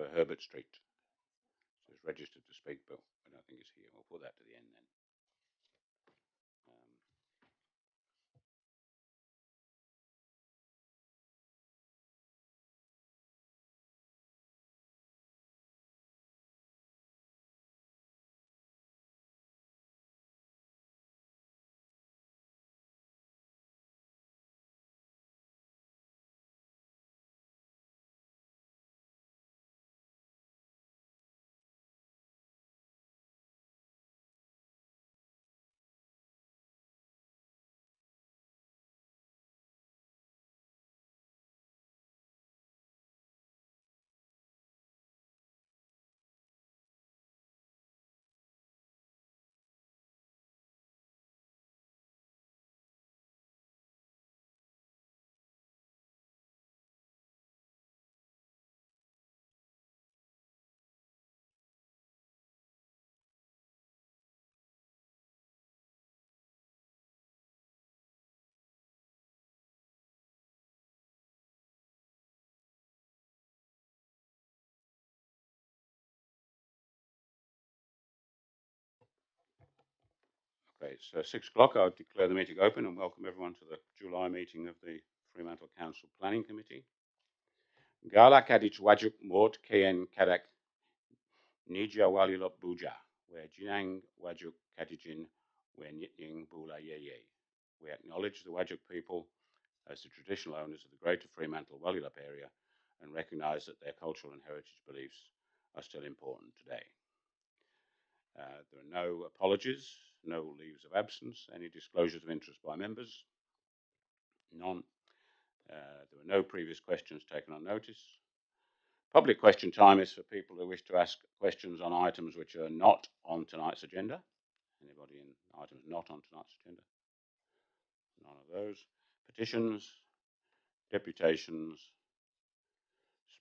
for Herbert Street. So it's registered to speak, but I don't think it's here. We'll put that to the end then. Okay, it's 6 o'clock. I'll declare the meeting open and welcome everyone to the July meeting of the Fremantle Council Planning Committee. Gala kadich wajuk mort kien kadak nija walilop buja, where jinang wajuk kadijin when ying bula ye. We acknowledge the Whadjuk people as the traditional owners of the Greater Fremantle Walyalup area and recognise that their cultural and heritage beliefs are still important today. There are no apologies, no leaves of absence, any disclosures of interest by members? None. There were no previous questions taken on notice. Public question time is for people who wish to ask questions on items which are not on tonight's agenda. Anybody in items not on tonight's agenda? None of those. Petitions, deputations,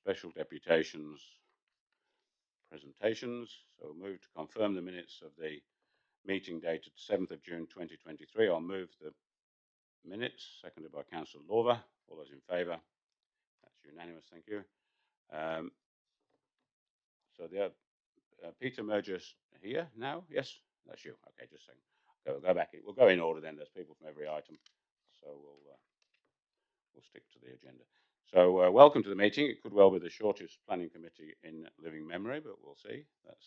special deputations, presentations. So we'll move to confirm the minutes of the meeting dated 7th of June 2023. I'll move the minutes, seconded by Councillor Lorver. All those in favour? That's unanimous, thank you. So the Peter Mergers here now? Yes, that's you. Okay, just saying. Go back. We'll go in order then. There's people from every item, so we'll stick to the agenda. So welcome to the meeting. It could well be the shortest planning committee in living memory, but we'll see. That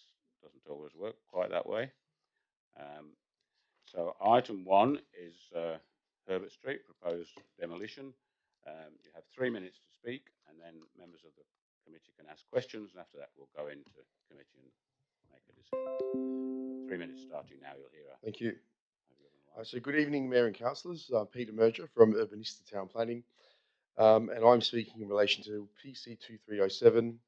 doesn't always work quite that way. So item 1 is Herbert Street, proposed demolition. You have 3 minutes to speak, and then members of the committee can ask questions, and after that we'll go into committee and make a decision. 3 minutes starting now. You'll hear. Thank you. So good evening, Mayor and Councillors. Peter Merger from Urbanista Town Planning, and I'm speaking in relation to PC 2307,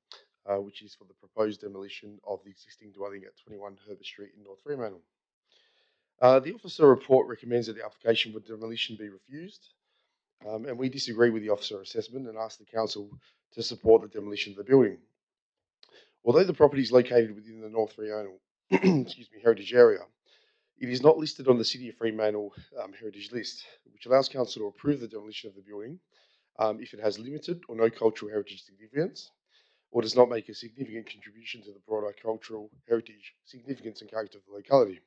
which is for the proposed demolition of the existing dwelling at 21 Herbert Street in North Fremantle. The officer report recommends that the application for demolition be refused, and we disagree with the officer assessment and ask the council to support the demolition of the building. Although the property is located within the North Fremantle heritage area, it is not listed on the City of Fremantle heritage list, which allows council to approve the demolition of the building if it has limited or no cultural heritage significance, or does not make a significant contribution to the broader cultural heritage significance and character of the locality.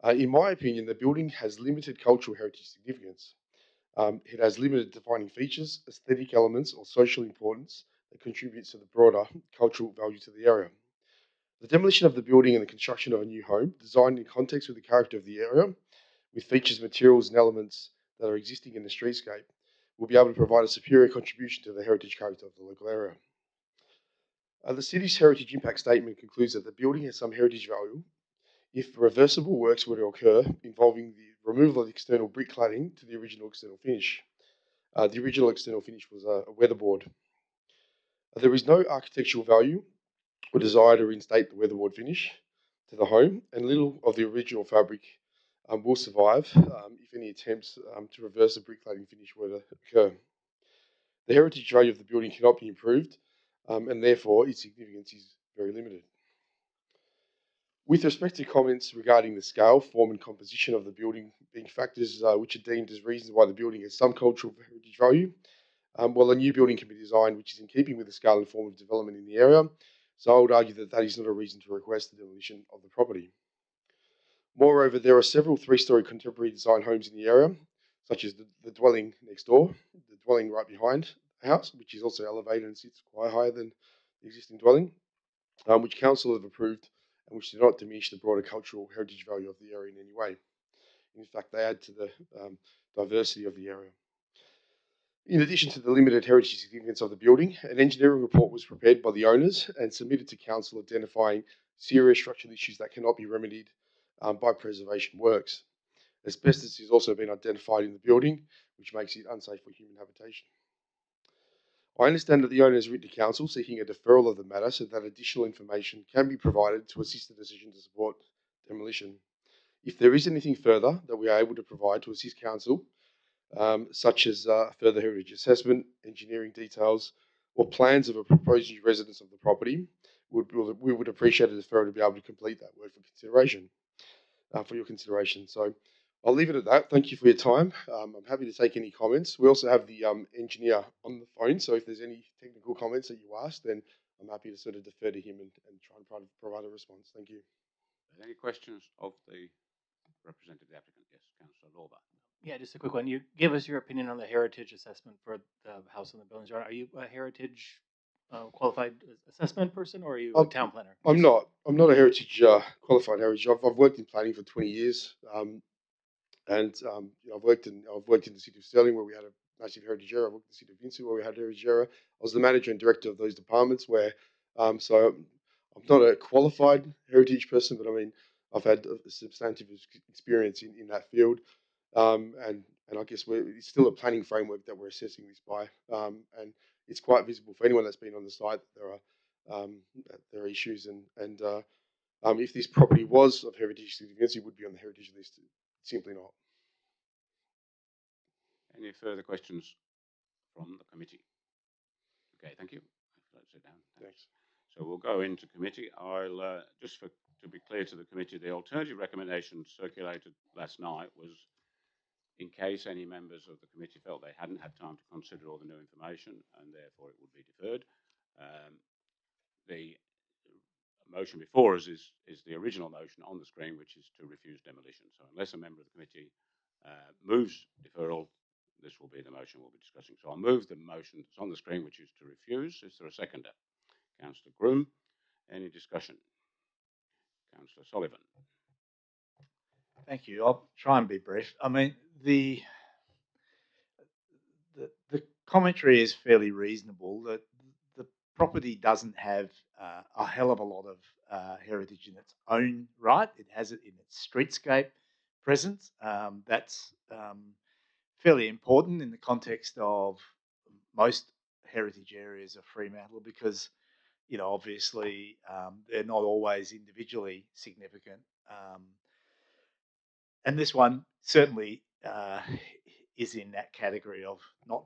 In my opinion, the building has limited cultural heritage significance. It has limited defining features, aesthetic elements, or social importance that contributes to the broader cultural value to the area. The demolition of the building and the construction of a new home, designed in context with the character of the area, with features, materials, and elements that are existing in the streetscape, will be able to provide a superior contribution to the heritage character of the local area. The city's heritage impact statement concludes that the building has some heritage value if reversible works were to occur involving the removal of the external brick cladding to the original external finish. The original external finish was a weatherboard. There is no architectural value or desire to reinstate the weatherboard finish to the home, and little of the original fabric will survive if any attempts to reverse the brick cladding finish were to occur. The heritage value of the building cannot be improved, and therefore its significance is very limited. With respect to comments regarding the scale, form, and composition of the building being factors which are deemed as reasons why the building has some cultural heritage value, Well, a new building can be designed which is in keeping with the scale and form of development in the area. So I would argue that that is not a reason to request the demolition of the property. Moreover, there are several three-story contemporary design homes in the area, such as the dwelling next door, the dwelling right behind the house, which is also elevated and sits quite higher than the existing dwelling, which council have approved and which do not diminish the broader cultural heritage value of the area in any way. In fact, they add to the diversity of the area. In addition to the limited heritage significance of the building, an engineering report was prepared by the owners and submitted to council identifying serious structural issues that cannot be remedied by preservation works. Asbestos has also been identified in the building, which makes it unsafe for human habitation. I understand that the owner has written to council seeking a deferral of the matter so that additional information can be provided to assist the decision to support demolition. If there is anything further that we are able to provide to assist council, such as further heritage assessment, engineering details, or plans of a proposed new residence of the property, we would appreciate a deferral to be able to complete that work for consideration, for your consideration. So I'll leave it at that. Thank you for your time. I'm happy to take any comments. We also have the engineer on the phone, so if there's any technical comments that you ask, then I'm happy to sort of defer to him and try and provide a response. Thank you. Any questions of the representative applicant? Yes, Councillor Lorber. Yeah, just a quick one. You give us your opinion on the heritage assessment for the house and the buildings. Are you a heritage qualified assessment person, or are you a town planner? I'm not. I'm not a heritage qualified heritage. I've worked in planning for 20 years, and I've worked in the city of Stirling where we had a massive heritage area. I've worked in the city of Vincent where we had a heritage area. I was the manager and director of those departments. So I'm not a qualified heritage person, but I mean I've had a substantive experience in that field, and I guess it's still a planning framework that we're assessing this by, and it's quite visible for anyone that's been on the site that there are issues, and if this property was of heritage significance, it would be on the heritage list. It's simply not. Any further questions from the committee? Okay, thank you. Let's sit down. Thanks. So we'll go into committee. I'll to be clear to the committee, the alternative recommendation circulated last night was in case any members of the committee felt they hadn't had time to consider all the new information and therefore it would be deferred. The motion before us is the original motion on the screen, which is to refuse demolition. So unless a member of the committee moves deferral, this will be the motion we'll be discussing. So I'll move the motion that's on the screen, which is to refuse. Is there a seconder? Councillor Groom. Any discussion? Councillor Sullivan. Thank you. I'll try and be brief. I mean, the commentary is fairly reasonable. The property doesn't have a hell of a lot of heritage in its own right. It has it in its streetscape presence. That's fairly important in the context of most heritage areas of Fremantle because, you know, obviously they're not always individually significant. And this one certainly is in that category of not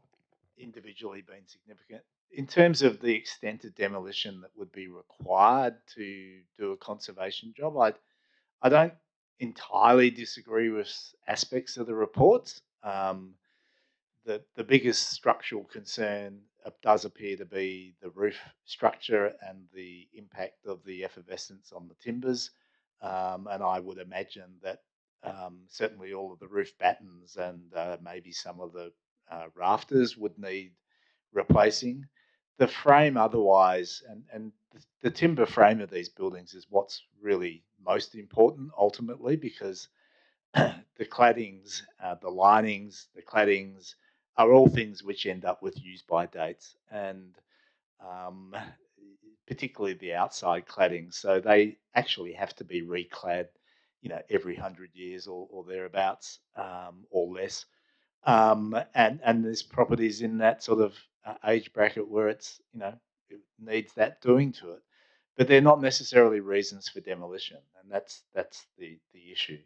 individually being significant. In terms of the extent of demolition that would be required to do a conservation job, I don't entirely disagree with aspects of the reports. The biggest structural concern does appear to be the roof structure and the impact of the effervescence on the timbers. And I would imagine that certainly all of the roof battens and maybe some of the rafters would need replacing. The frame otherwise, and the timber frame of these buildings is what's really most important ultimately because the claddings, the linings, the claddings are all things which end up with use by dates and particularly the outside claddings. So they actually have to be reclad, you know, every 100 years or thereabouts or less. And there's properties in that sort of age bracket where it's, you know, it needs that doing to it. But they're not necessarily reasons for demolition, and that's the issue.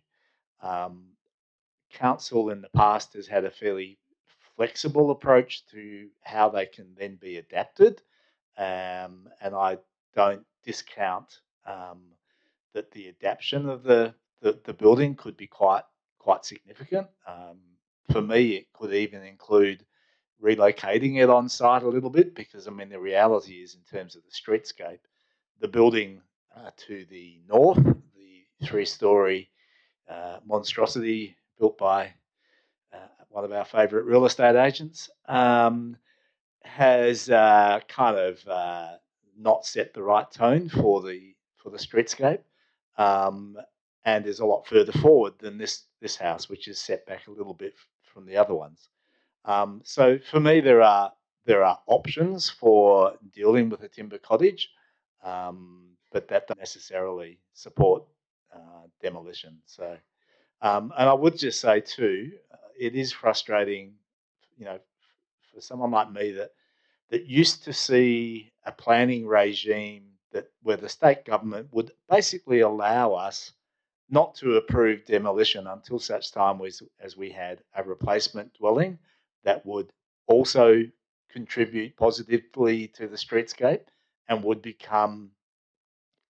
Council in the past has had a fairly flexible approach to how they can then be adapted, and I don't discount that the adaptation of the building could be quite significant. For me, it could even include relocating it on site a little bit, because I mean the reality is, in terms of the streetscape, the building to the north, the 3-story monstrosity built by one of our favourite real estate agents, has kind of not set the right tone for the streetscape, and is a lot further forward than this house, which is set back a little bit from the other ones. So for me, there are options for dealing with a timber cottage, but that doesn't necessarily support demolition. So, and I would just say too, it is frustrating, you know, for someone like me that used to see a planning regime where the state government would basically allow us not to approve demolition until such time as we had a replacement dwelling that would also contribute positively to the streetscape and would become,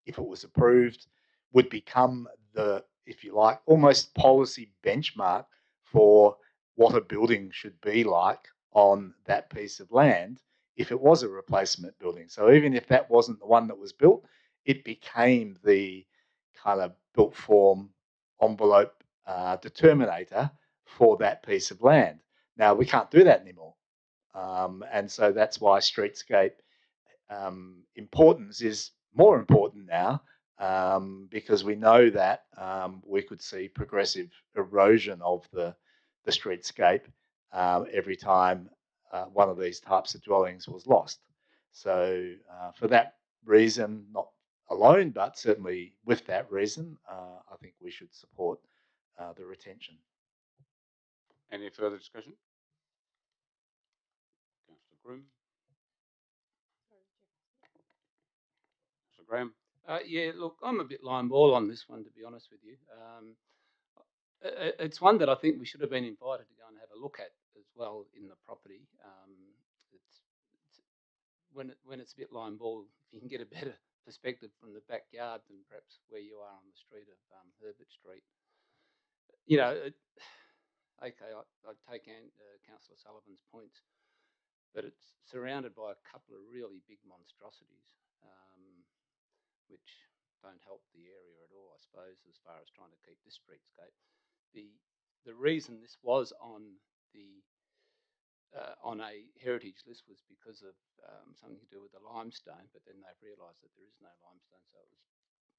if it was approved, would become the, if you like, almost policy benchmark for what a building should be like on that piece of land if it was a replacement building. So even if that wasn't the one that was built, it became the kind of built form envelope determinator for that piece of land. Now, we can't do that anymore. And so that's why streetscape importance is more important now, because we know that we could see progressive erosion of the streetscape every time one of these types of dwellings was lost. So for that reason, not alone, but certainly with that reason, I think we should support the retention. Any further discussion? Councillor Groom. Councillor Graham. Yeah, look, I'm a bit line ball on this one, to be honest with you. It's one that I think we should have been invited to go and have a look at as well in the property. When it's a bit line ball, if you can get a better perspective from the backyard than perhaps where you are on the street of Herbert Street. You know, okay, I take Councillor Sullivan's points, but it's surrounded by a couple of really big monstrosities, which don't help the area at all, I suppose, as far as trying to keep this streetscape. The reason this was on a heritage list was because of something to do with the limestone, but then they've realised that there is no limestone, so it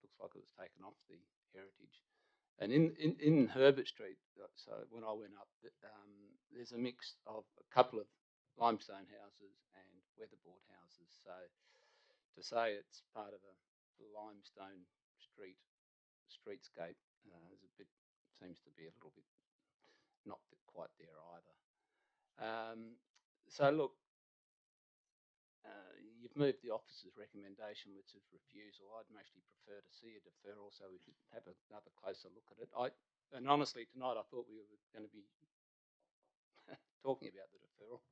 looks like it was taken off the heritage. And in Herbert Street, so when I went up, there's a mix of a couple of limestone houses and weatherboard houses. So to say it's part of a limestone streetscape seems to be a little bit not quite there either. So look, you've moved the officer's recommendation, which is refusal. I'd actually prefer to see a deferral so we could have another closer look at it. And honestly, tonight I thought we were going to be talking about the deferral,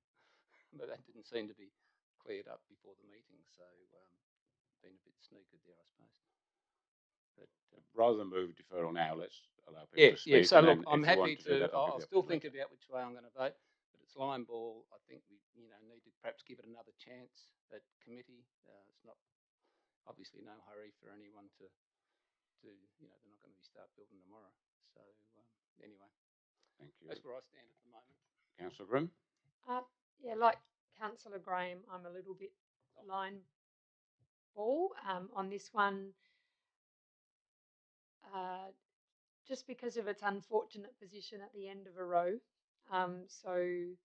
but that didn't seem to be cleared up before the meeting. So been a bit snookered there, I suppose. But rather than move deferral now, let's allow people to speak. Yeah. So look, I'm happy to. I'll still think about which way I'm going to vote, but it's line ball. I think we, need to perhaps give it another chance at committee. It's not obviously no hurry for anyone to. They're not going to be start building tomorrow. So anyway, thank you. That's where I stand at the moment. Councillor Grimm. Yeah, like Councillor Graham, I'm a little bit line ball on this one, just because of its unfortunate position at the end of a row. So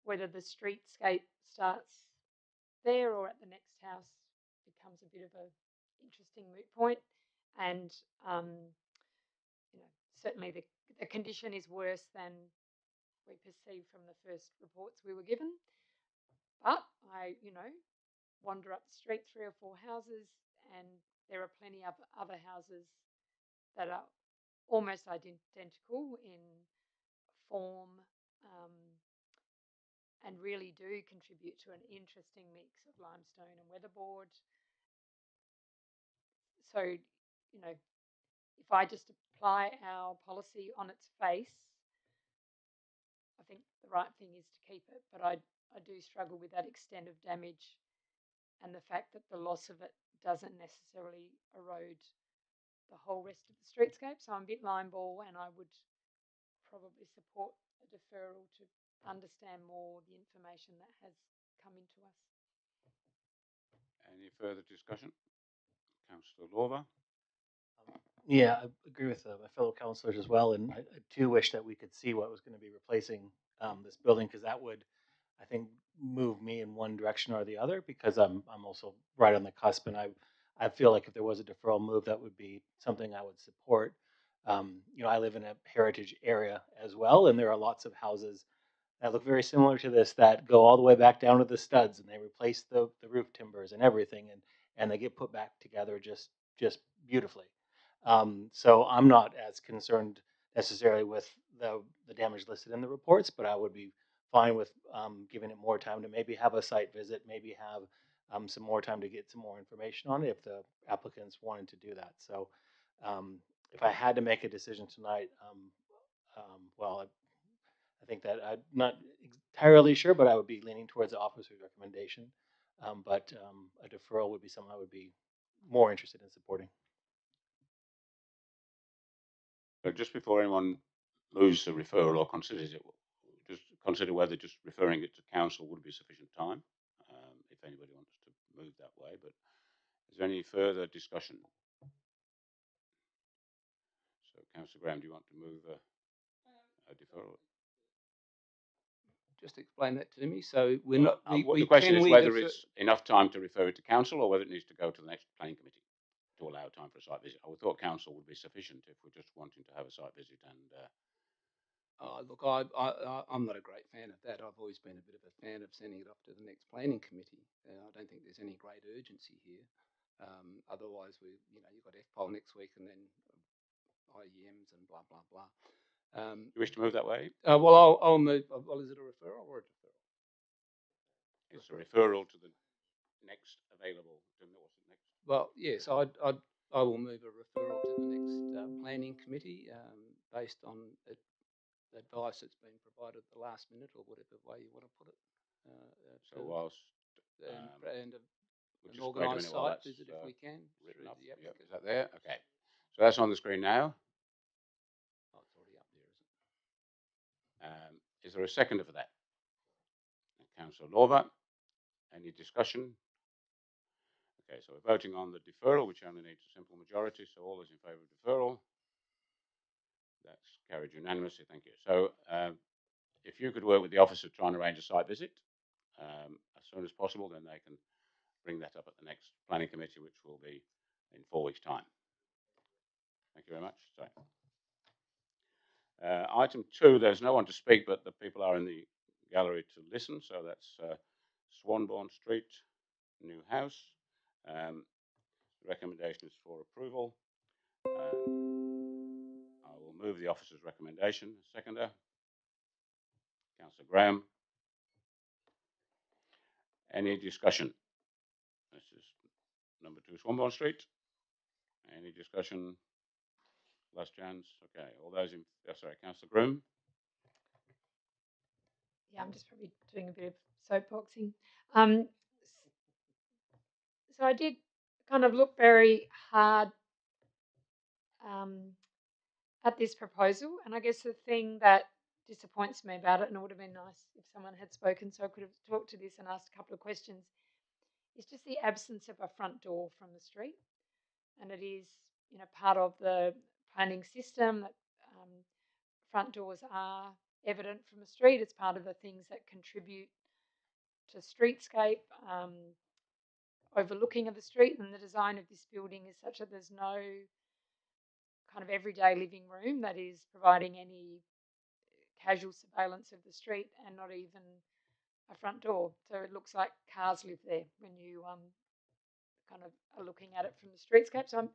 whether the streetscape starts there or at the next house becomes a bit of an interesting moot point. And certainly the condition is worse than we perceived from the first reports we were given. But I, wander up the street 3 or 4 houses, and there are plenty of other houses that are almost identical in form, and really do contribute to an interesting mix of limestone and weatherboard. So, if I just apply our policy on its face, I think the right thing is to keep it, but I do struggle with that extent of damage and the fact that the loss of it doesn't necessarily erode the whole rest of the streetscape. So I'm a bit line ball, and I would probably support a deferral to understand more the information that has come into us. Any further discussion? Councillor Lorber. Yeah, I agree with my fellow councillors as well, and I too wish that we could see what was going to be replacing this building, because that would, I think, move me in one direction or the other, because I'm also right on the cusp, and I feel like if there was a deferral move, that would be something I would support. You know, I live in a heritage area as well, and there are lots of houses that look very similar to this that go all the way back down to the studs, and they replace the roof timbers and everything, and they get put back together just beautifully. So I'm not as concerned necessarily with the damage listed in the reports, but I would be fine with giving it more time to maybe have a site visit, maybe have some more time to get some more information on it if the applicants wanted to do that. So if I had to make a decision tonight, well, I think that I'm not entirely sure, but I would be leaning towards the officer's recommendation. But a deferral would be something I would be more interested in supporting. But just before anyone moves the referral or considers it, just consider whether just referring it to council would be sufficient time, if anybody wants to move that way. But is there any further discussion? So, Councillor Graham, do you want to move a deferral? Just explain that to me. So we're not. The question is whether it's enough time to refer it to council or whether it needs to go to the next planning committee to allow time for a site visit. I would thought council would be sufficient if we're just wanting to have a site visit and. Look, I'm not a great fan of that. I've always been a bit of a fan of sending it off to the next planning committee. I don't think there's any great urgency here. Otherwise, you've got FPOL next week and then IEMs and blah blah blah. You wish to move that way? Well, I'll move. Well, is it a referral or a deferral? It's a referral to the next available. What's it next? Well, yes, I will move a referral to the next planning committee based on advice that's been provided at the last minute or whatever way you want to put it. So whilst and we'll an organised site visit if we can. Written up. Yep. Is that there? Okay. So that's on the screen now. Oh, it's already up there, is it? Is there a seconder for that? Councillor Lorber. Any discussion? Okay, so we're voting on the deferral, which only needs a simple majority. So all those in favour of deferral. That's carried unanimously. Thank you. So if you could work with the officer to try and arrange a site visit as soon as possible, then they can bring that up at the next planning committee, which will be in 4 weeks' time. Thank you very much. So, item 2, there's no one to speak, but the people are in the gallery to listen. So that's Swanbourne Street, new house. The recommendation is for approval. I will move the officer's recommendation. Seconder, Councillor Graham. Any discussion? This is number 2 Swanbourne Street. Any discussion? Last chance. Okay. All those in. Sorry, Councillor Groom. Yeah, I'm just probably doing a bit of soapboxing. So I did kind of look very hard at this proposal, and I guess the thing that disappoints me about it, and it would have been nice if someone had spoken so I could have talked to this and asked a couple of questions, is just the absence of a front door from the street. And it is, part of the planning system that front doors are evident from the street. It's part of the things that contribute to streetscape, overlooking of the street, and the design of this building is such that there's no kind of everyday living room that is providing any casual surveillance of the street, and not even a front door. So it looks like cars live there when you kind of are looking at it from the streetscape. So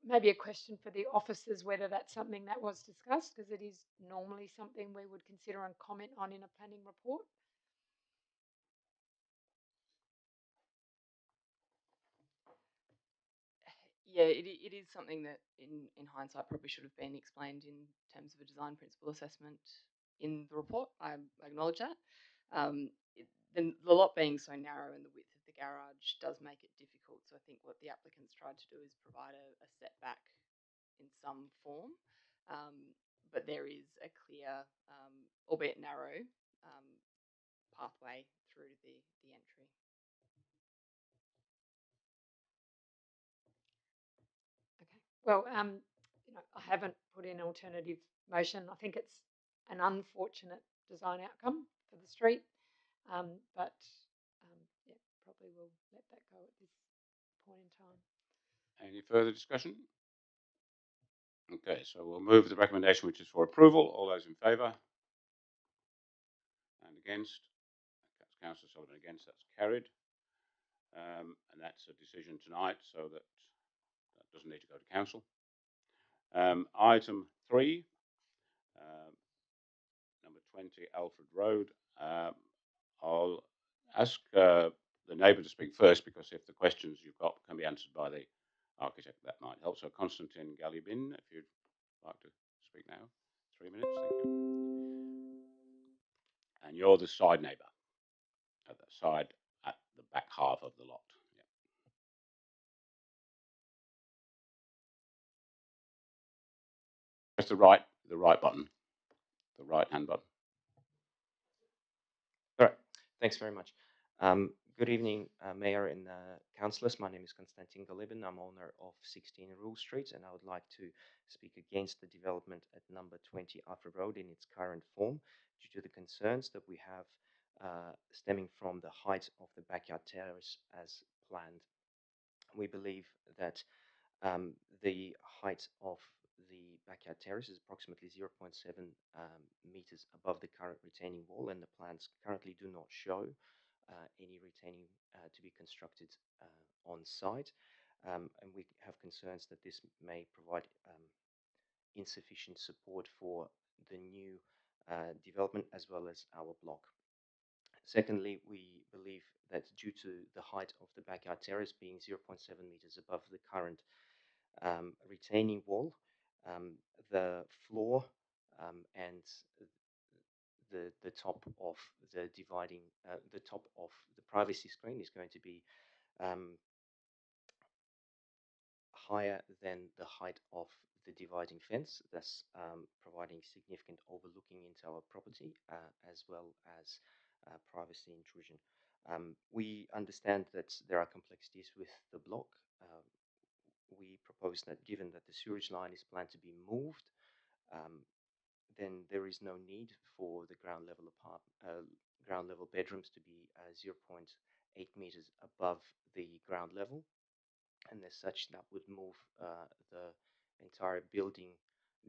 maybe a question for the officers whether that's something that was discussed, because it is normally something we would consider and comment on in a planning report. Yeah, it is something that in hindsight probably should have been explained in terms of a design principle assessment in the report. I acknowledge that. The lot being so narrow and the width of the garage does make it difficult. So I think what the applicants tried to do is provide a setback in some form. But there is a clear, albeit narrow, pathway through the entry. Okay. Well, I haven't put in alternative motion. I think it's an unfortunate design outcome for the street, but yeah, probably we'll let that go at this point in time. Any further discussion? Okay, so we'll move the recommendation, which is for approval. All those in favour? And against? Councillor Sullivan against. That's carried. And that's a decision tonight, so that doesn't need to go to council. Item 3, number 20 Alfred Road. I'll ask the neighbour to speak first, because if the questions you've got can be answered by the architect, that might help. So Constantine Galibin, if you'd like to speak now. 3 minutes, thank you. And you're the side neighbour, at the side, at the back half of the lot. Yeah. Press the right button, the right hand button. All right, thanks very much. Good evening, Mayor and councillors. My name is Konstantin Galibin. I'm owner of 16 Rule Street, and I would like to speak against the development at number 20 Alfred Road in its current form, due to the concerns that we have stemming from the height of the backyard terrace as planned. We believe that the height of the backyard terrace is approximately 0.7 meters above the current retaining wall, and the plans currently do not show any retaining to be constructed on site. And we have concerns that this may provide insufficient support for the new development as well as our block. Secondly, we believe that due to the height of the backyard terrace being 0.7 meters above the current retaining wall, the floor and the top of the dividing, the top of the privacy screen is going to be higher than the height of the dividing fence, thus providing significant overlooking into our property, as well as privacy intrusion. We understand that there are complexities with the block. We propose that, given that the sewage line is planned to be moved, then there is no need for the ground level bedrooms to be 0.8 meters above the ground level, and as such, that would move the entire building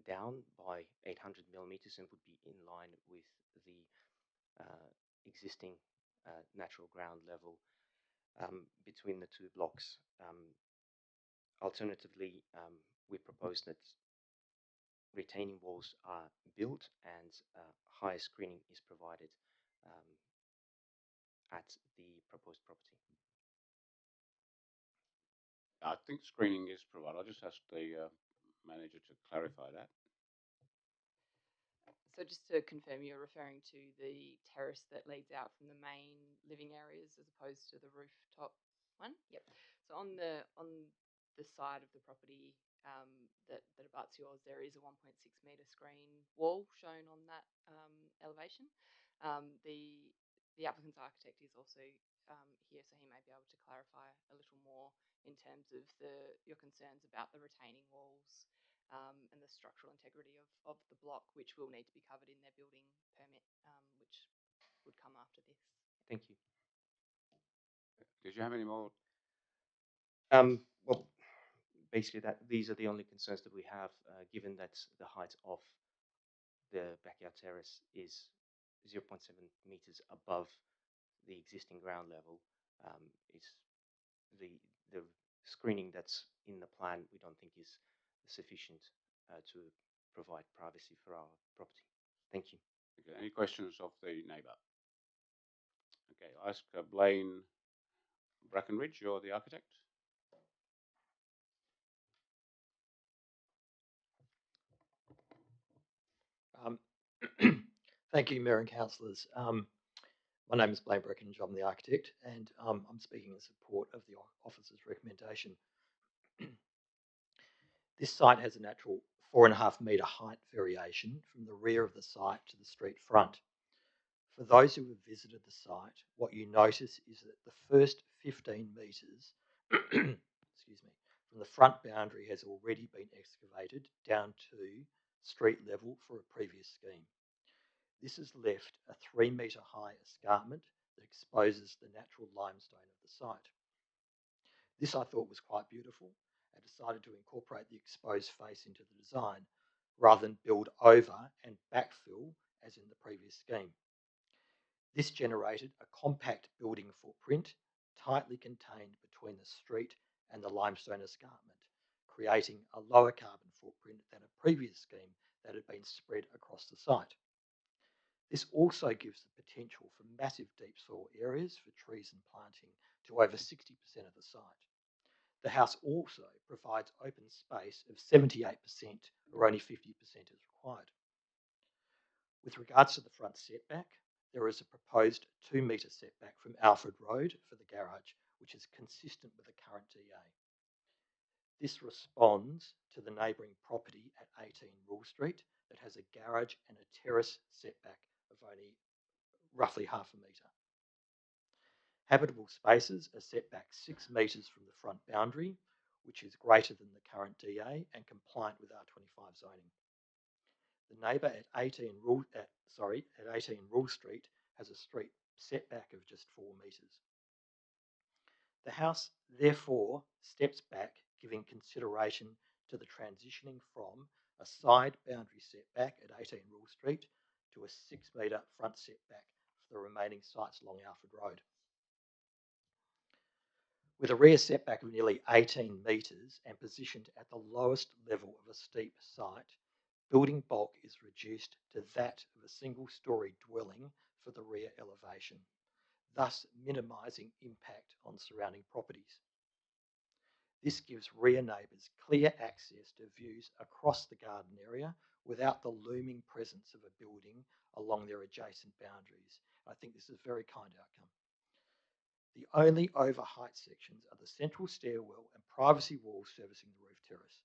down by 800 millimeters and would be in line with the existing natural ground level between the two blocks. Alternatively, we propose that retaining walls are built and higher screening is provided at the proposed property. I think screening is provided. I'll just ask the manager to clarify that. So just to confirm, you're referring to the terrace that leads out from the main living areas as opposed to the rooftop one? Yep. So on the side of the property that abuts yours, there is a 1.6 metre screen wall shown on that elevation. The applicant's architect is also here, so he may be able to clarify a little more in terms of your concerns about the retaining walls and the structural integrity of the block, which will need to be covered in their building permit, which would come after this. Thank you. Did you have any more? Well, basically, these are the only concerns that we have, given that the height of the backyard terrace is 0.7 meters above the existing ground level. Is the screening that's in the plan, we don't think is sufficient to provide privacy for our property. Thank you. Okay. Any questions of the neighbour? Okay, I'll ask Blaine Brackenridge, you're the architect. Thank you, Mayor and Councillors. My name is Blaine Breckenridge, I'm the architect, and I'm speaking in support of the officer's recommendation. This site has a natural 4.5 metre height variation from the rear of the site to the street front. For those who have visited the site, what you notice is that the first 15 metres excuse me, from the front boundary has already been excavated down to street level for a previous scheme. This has left a 3 metre high escarpment that exposes the natural limestone of the site. This I thought was quite beautiful and decided to incorporate the exposed face into the design rather than build over and backfill as in the previous scheme. This generated a compact building footprint tightly contained between the street and the limestone escarpment, creating a lower carbon footprint than a previous scheme that had been spread across the site. This also gives the potential for massive deep soil areas for trees and planting to over 60% of the site. The house also provides open space of 78%, or only 50% is required. With regards to the front setback, there is a proposed 2 metre setback from Alfred Road for the garage, which is consistent with the current DA. This responds to the neighbouring property at 18 Rule Street that has a garage and a terrace setback of only roughly half a metre. Habitable spaces are set back 6 metres from the front boundary, which is greater than the current DA and compliant with R25 zoning. The neighbour at 18 Rule Street has a street setback of just 4 metres. The house therefore steps back, giving consideration to the transitioning from a side boundary setback at 18 Rule Street to a 6 metre front setback for the remaining sites along Alfred Road. With a rear setback of nearly 18 metres and positioned at the lowest level of a steep site, building bulk is reduced to that of a single-storey dwelling for the rear elevation, thus minimising impact on surrounding properties. This gives rear neighbours clear access to views across the garden area without the looming presence of a building along their adjacent boundaries. I think this is a very kind outcome. The only overheight sections are the central stairwell and privacy wall servicing the roof terrace.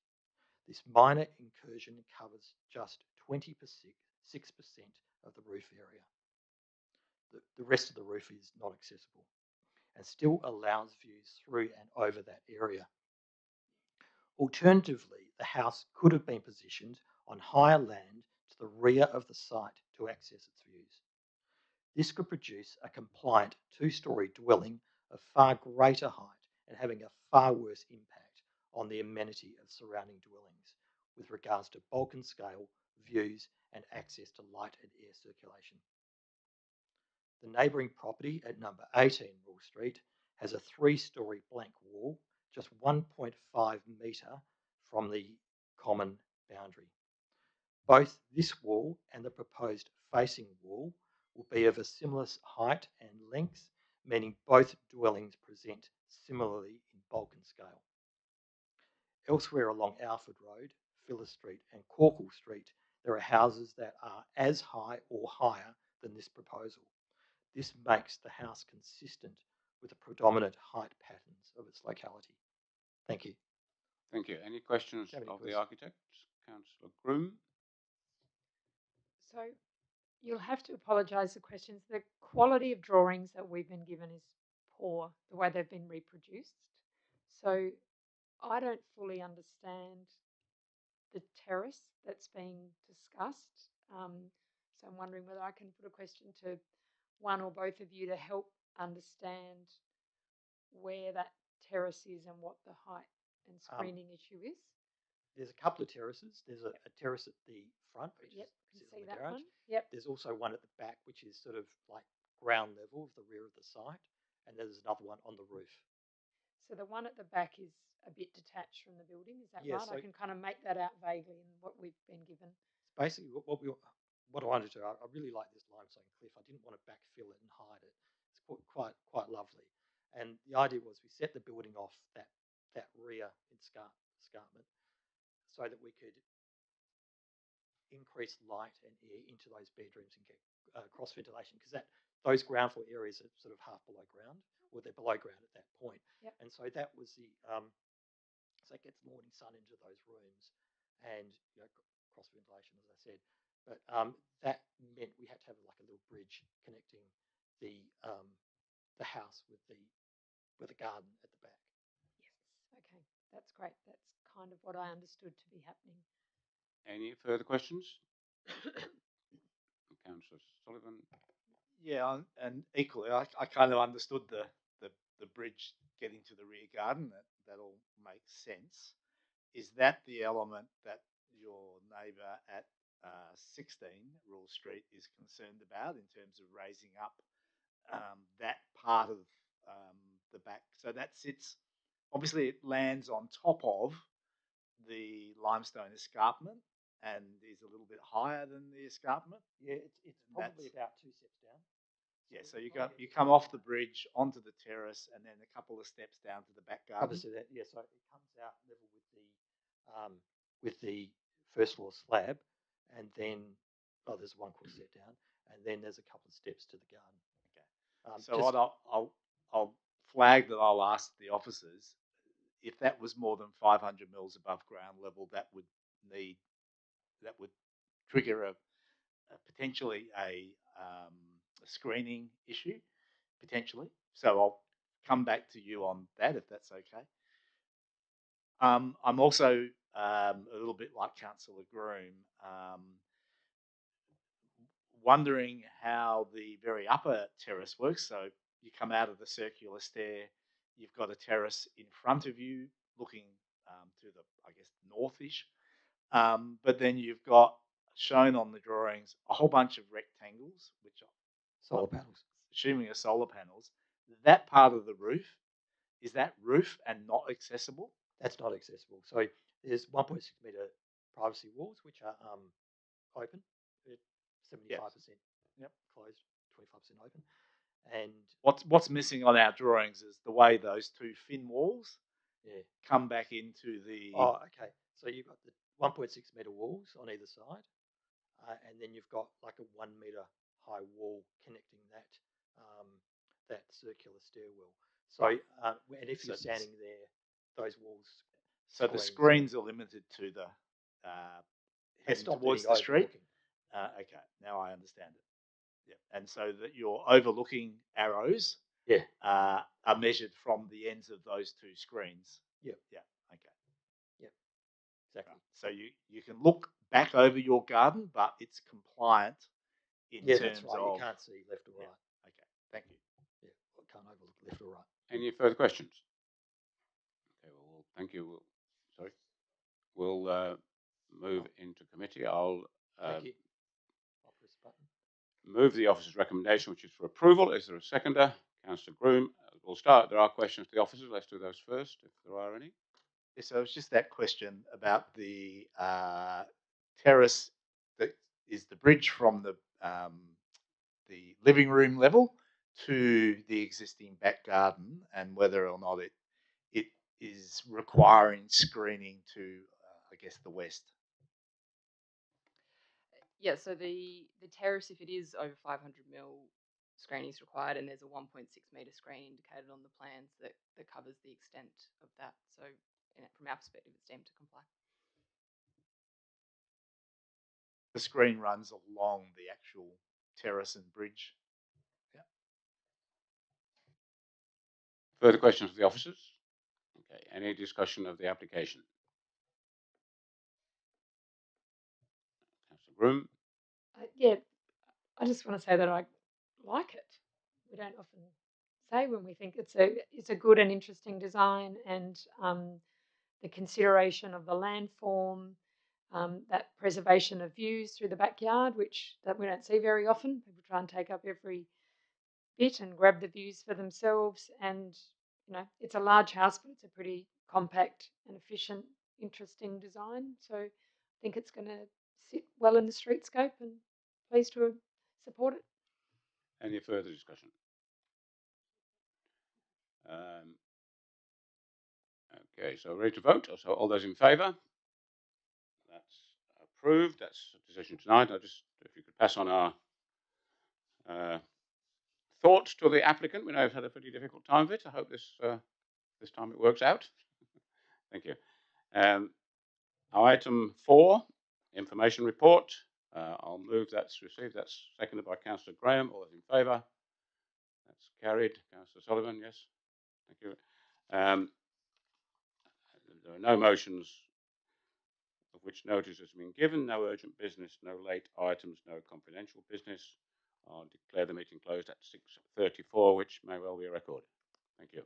This minor incursion covers just 6% of the roof area. The rest of the roof is not accessible and still allows views through and over that area. Alternatively, the house could have been positioned on higher land to the rear of the site to access its views. This could produce a compliant 2-storey dwelling of far greater height and having a far worse impact on the amenity of surrounding dwellings with regards to bulk and scale, views, and access to light and air circulation. The neighbouring property at number 18 Rule Street has a 3-storey blank wall just 1.5 metre from the common boundary. Both this wall and the proposed facing wall will be of a similar height and length, meaning both dwellings present similarly in bulk and scale. Elsewhere along Alfred Road, Phyllis Street and Corkle Street, there are houses that are as high or higher than this proposal. This makes the house consistent with the predominant height patterns of its locality. Thank you. Thank you. Any questions of the architect? Councillor Groom? So you'll have to apologise for questions. The quality of drawings that we've been given is poor, the way they've been reproduced. So I don't fully understand the terrace that's being discussed. So I'm wondering whether I can put a question to one or both of you to help understand where that terrace is and what the height and screening issue is. There's a couple of terraces. There's a terrace at the front, which Yep, is can see on the that garage. one. Yep. There's also one at the back, which is sort of like ground level of the rear of the site, and there's another one on the roof. So the one at the back is a bit detached from the building, is that Yeah, right? so I can kind of make that out vaguely in what we've been given. Basically, what I wanted to do, I really like this limestone cliff. I didn't want to backfill it and hide it. It's quite lovely. And the idea was we set the building off that rear escarpment so that we could increase light and air into those bedrooms and get cross ventilation, because those ground floor areas are sort of half below ground, or they're below ground at that point. Yep. And so that was the so it gets morning sun into those rooms, and cross ventilation, as I said. But that meant we had to have like a little bridge connecting the house with the garden at the back. Yes. Okay, that's great. That's kind of what I understood to be happening. Any further questions? Councillor Sullivan. Yeah, and equally, I kind of understood the bridge getting to the rear garden. That all makes sense. Is that the element that your neighbour at 16 Rule Street is concerned about in terms of raising up that part of the back? So that sits, obviously, it lands on top of the limestone escarpment and is a little bit higher than the escarpment. Yeah, it's probably about 2 steps down. Yeah, so you come off the bridge onto the terrace and then a couple of steps down to the back garden. Obviously, so it comes out level with the first floor slab, and then there's 1 quarter step down, and then there's a couple of steps to the garden. Okay. So what I'll flag that I'll ask the officers, if that was more than 500 mils above ground level, that would trigger potentially a screening issue, potentially. So I'll come back to you on that if that's okay. I'm also a little bit like Councillor Groom, wondering how the very upper terrace works. So you come out of the circular stair, you've got a terrace in front of you looking to the, I guess, northish. But then you've got, shown on the drawings, a whole bunch of rectangles, which are Solar panels. Assuming are solar panels. That part of the roof, is that roof and not accessible? That's not accessible. So there's 1.6 metre privacy walls, which are open, 75% closed, 25% open. And what's missing on our drawings is the way those 2 fin walls come back into the. Oh, okay. So you've got the 1.6 metre walls on either side, and then you've got like a 1 metre high wall connecting that circular stairwell. So and if you're standing there, those walls. So the screens are limited to the heading towards the street. Okay, now I understand it. Yeah, and so that your overlooking arrows are measured from the ends of those 2 screens. Yeah. Okay. Yep. Exactly. Right. So you can look back over your garden, but it's compliant in terms that's right. of. You can't see left or right. Okay. Thank you. Yeah. Can't overlook left or right. Any further questions? Okay. Well, thank you. Sorry. We'll move into committee. I'll Thank you. I'll press the button. move the officer's recommendation, which is for approval. Is there a seconder? Councillor Groom. We'll start. There are questions to the officers. Let's do those first, if there are any. Yes, so it's just that question about the terrace that is the bridge from the living room level to the existing back garden, and whether or not it is requiring screening to, I guess, the west. Yeah, so the terrace, if it is over 500 mil, screening is required, and there's a 1.6 metre screen indicated on the plans that covers the extent of that. So from our perspective, it's deemed to comply. The screen runs along the actual terrace and bridge. Yeah. Further questions of the officers? Okay. Any discussion of the application? Councillor Groom. Yeah, I just want to say that I like it. We don't often say when we think it's a good and interesting design, and the consideration of the landform, that preservation of views through the backyard, that we don't see very often. People try and take up every bit and grab the views for themselves, and it's a large house, but it's a pretty compact and efficient, interesting design. So I think it's going to sit well in the streetscape, and pleased to support it. Any further discussion? Okay, so ready to vote. So all those in favour? That's approved. That's a decision tonight. I just, if you could pass on our thoughts to the applicant. We know I've had a pretty difficult time of it. I hope this time it works out. Thank you. Item 4, information report. I'll move that's received. That's seconded by Councillor Graham. All those in favour? That's carried. Councillor Sullivan, yes. Thank you. There are no motions of which notice has been given. No urgent business, no late items, no confidential business. I'll declare the meeting closed at 6:34, which may well be recorded. Thank you.